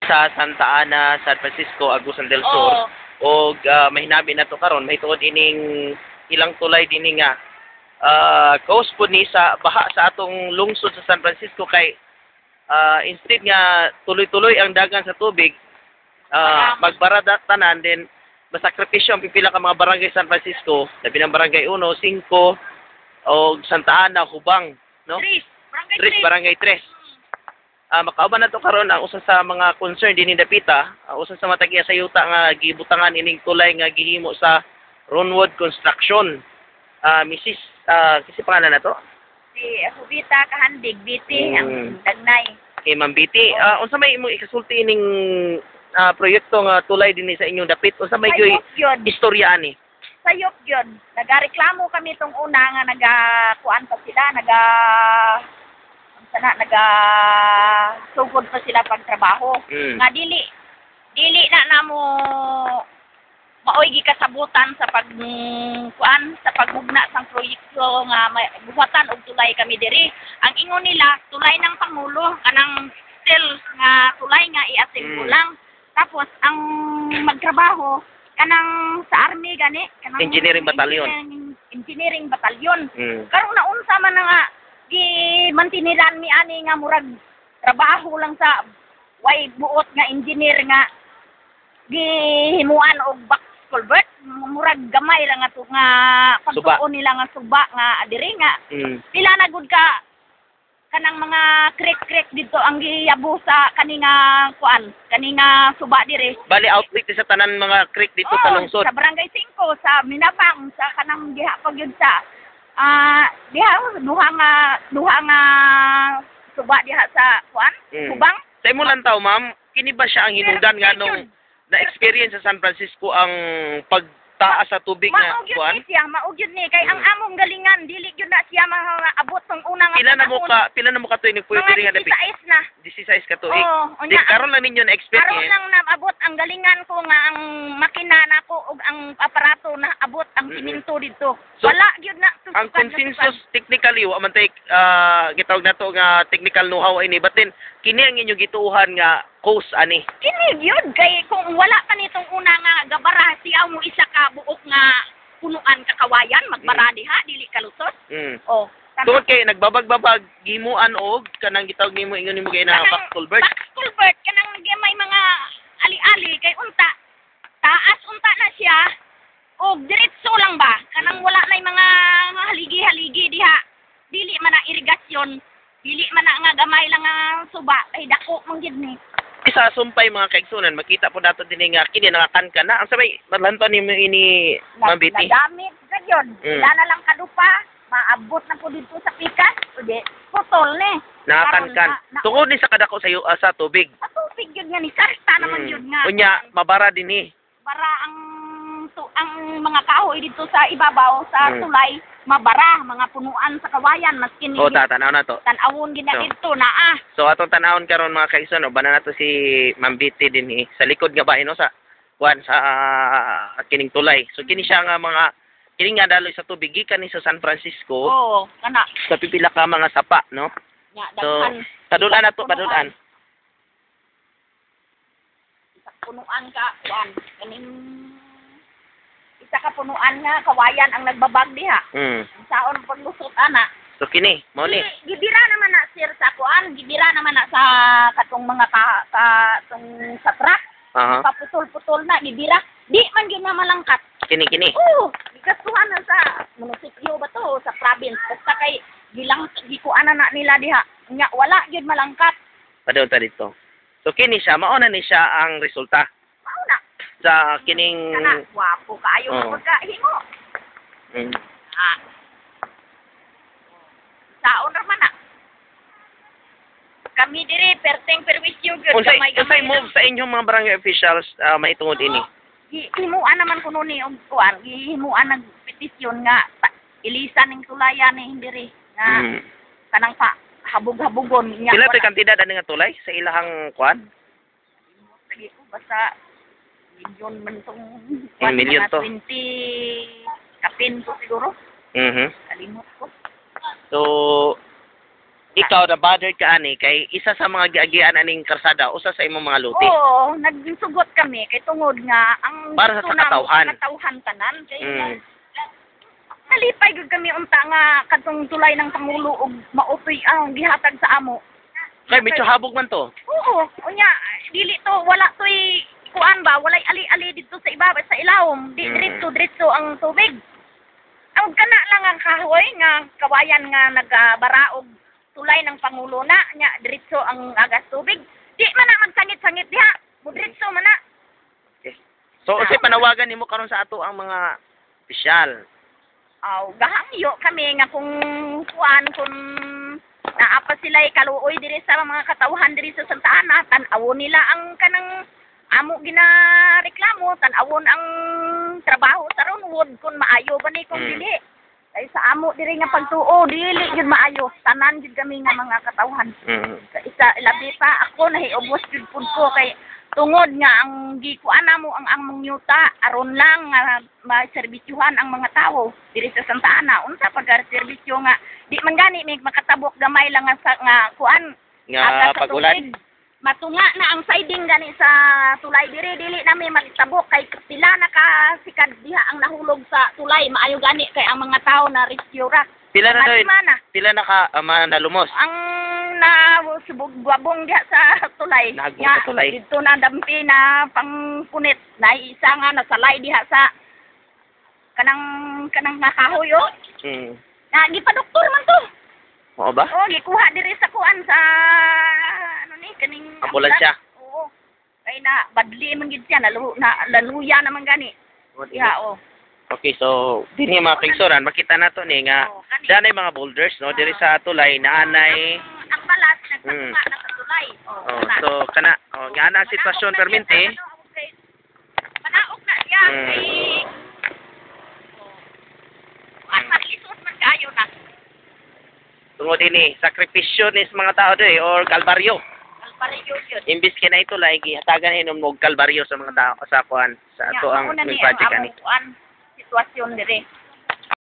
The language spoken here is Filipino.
sa Santa Ana, San Francisco, Agusan del Sur. Oo. O mahinabi na to karon, may tuod ining ilang tulay dinhi nga cause po ni sa baha sa atong lungsod sa San Francisco kay instead nga tuloy-tuloy ang dagan sa tubig, magbara tanan din masakripisyo ang pipila ka mga barangay San Francisco, labi ng barangay 1, 5 o Santa Ana, Hubang, no? 3, barangay 3. Makauban na to karon ang usa sa mga concern dinhi dapita, usa sa matag iya sa yuta nga gibutangan ining tulay nga gihimo sa Ronwood Construction. Mrs. Kasi pangalan na to? Si Hubita Kahandig, Biti, ang Dagnay. Okay, Ma'am Biti. Unsa may imong ikasulti ining proyekto nga tulay dinhi sa inyong dapit? Unsa may gyoy istorya ani? Sayop yun. Nagareklamo kami itong una nga nagakuan pa sila, sugod pa sila pagtrabaho. Nga dili na namo maoy gikasabutan sa pagmugna sang proyekto nga buhatan og tulay kami diri. Ang ingon nila tulay ng pangulo kanang still nga tulay nga i-assemble lang. Tapos ang magtrabaho kanang sa army gani kanang engineering batalyon. Engineering batalyon. Karon naunsa man nga mantiniran mi ani nga murag trabaho lang sa way buot nga engineer nga gihimuan og box culvert murag gamay lang ato nga pagtuon nila nga suba nga adiri nga pila na gud ka kanang mga creek dito ang giyabo sa kaninga suba diri. Bali outlet sa tanan mga creek dito sa lungsod. Sa barangay 5 sa Minabang sa kanang diha pag yun sa duha nga suba diha sa Hubang. Sa imo lang taw ma'am, kini ba siya ang hinungdan nga nung na-experience sa San Francisco ang pagtaas sa tubig na kuan? Maug yun ni kay ang among galingan dili gyud na siya abot tong una nga pila na mo ka tuig nagpuyo diri nga dapi? 16 na. 16 ka tuig. Di karon lang ninyo na experience. Karon lang naabot ang galingan ko nga ang makina nako ug ang aparato na abot ang siminto dito. So, wala gyud na ang consensus technically wa man tay gitawag nato nga technical know-how ini, but then kini ang inyo gituuhan nga cause ani. Kini gyud kay kung wala pa nitong una nga gabara siya mo isa ka buok nga punuan kakawayan magbara diha dili kalusot. Tungod kay nagbabag-babag gimuan og kanang gitawag nimo ingon nimo kay na box culvert. Box culvert kanang may mga ali-ali kay unta taas unta na siya og diretso lang ba kanang wala na mga haligi-haligi diha. Dili man ang irigasyon, dili man nga gamay lang ang suba kay dako man gid ni. Isa sumpay mga kaigsunan makita po dato dinhi nga kini nangakan ka na ang sabay madlanton nimo ini Ma'am Biti. Nagamit sa gyud. Wala na lang kadupa, maabot na po dito sa pikas, udi putol ni. Nangakan. Tungod ni sa kadako sa tubig. Sa tubig gyud nga ni karta naman gyud nga. Unya mabara dinhi. Bara ang mga kahoy dito sa ibabaw sa tulay mabara mga punuan sa kawayan maskin tanaw na to. Tan-awon gid na dito na So atong tan-awon karon mga kaigsoon bana nato si Ma'am Biti dinhi sa likod nga bahin sa kining tulay. So kini siya nga mga kini nga daloy sa tubig gikan ni sa San Francisco. Kana. Sa pipila ka mga sapa, no? So padulan nato padulan. Punuan ka kaning isa ka punuan nga kawayan ang nagbabag diha. Saon paglusot ana. So kini mo ni. Gibira naman na sir sa kuan, gibira naman na sa katong mga sa truck. Paputol-putol na gibira. Di man gyud na malangkat. Kini. Gikasuhan na sa munisipyo ba to sa province basta kay gikuan na nila diha. Nya wala gyud malangkat. Padung ta dito. So kini siya mao na ni siya ang resulta. Mao na. Sa kining wapo kaayo pagkahimo. Saon ra man na. Kami diri perwisyo gyud Unsay move sa inyong mga barangay officials mahitungod ini? Himuan naman kuno ni og kuan, gihimuan nag petisyon nga ilisan ning tulayan ni diri nga kanang pa habog-habogon nya. Pila tay kantidad ani nga tulay sa ilahang kuan? Lagi ko basta milyon man tong milyon to. 20 kapin to siguro. Kalimot ko. So ikaw na bothered ka ani kay isa sa mga giagian aning karsada usa sa imong mga luti. Oo, nagsugot kami kay tungod nga ang Para sa gusto namo, katawhan. katawhan tanan kay Mm. nalipay gyud kami unta nga kadtong tulay ng pangulo og mautoy ang gihatag sa amo. Kay medyo habog man to. Oo, unya dili to wala toy kuan ba, walay ali-ali dito sa ibaba sa ilawom, di diretso ang tubig. Ang kana lang ang kahoy nga kawayan nga nagbaraog tulay ng pangulo na nya diretso ang agas tubig. Di man na magsangit-sangit diha. Diretso man na. Okay. So unsay panawagan nimo karon sa ato ang mga opisyal? Aw, gahangyo kami nga kung kuan kung naapa sila kaluoy diri sa mga katawhan diri sa Santa Ana, tan-awon nila ang kanang amo ginareklamo, tan-awon ang trabaho sa Ronwood kung maayo ba ni kung dili. Ay sa amo diri nga pagtuo, dili gyud maayo. Tanan gyud kami nga mga katawhan. Isa labi pa ako nahiubos gyud pud ko kay tungod nga ang gikuan namo ang among yuta aron lang nga maserbisyuhan ang mga tawo diri sa Santa Ana. Unsa pagka-serbisyo nga di man gani may makatabok gamay lang nga, nga kuan Nga aga sa pagulan. tubig. Matunga na ang siding gani sa tulay dili namin magtabok kay pila nakasikad diha ang nahulog sa tulay maayo gani kay ang mga tao na rescue-ra. Pila na daw Mana, pila na ka nalumos. ang nabubwabong diha sa tulay. Nahagbo sa tulay. Dito na dampi na pangpunit na isa nga nasalay diha sa kanang nga kahoy oh. Na gipadoktor man to. Oo ba? Oo, gikuha diri sa kuan sa ano ni kaning Ambulansya. Oo. Kay na badli man gid siya laluya naman gani. Ya, oh. Okay, so dinhi mga kaigsoran makita nato ni nga Oo, kani. danay mga boulders no diri sa tulay na anay. Ang balas nagsatunga na sa tulay. Oh, so kana nga na ang sitwasyon permente. Manaog na siya kay ang makisuot man kayo na. Tungod ini sakripisyo ni sa mga tao diri or kalbaryo. Kalbaryo yun. Imbis kina ito lay gihatagan inom og kalbaryo sa mga tao sa kuan sa ato ang Una ni project ang ani. amuan sitwasyon dire.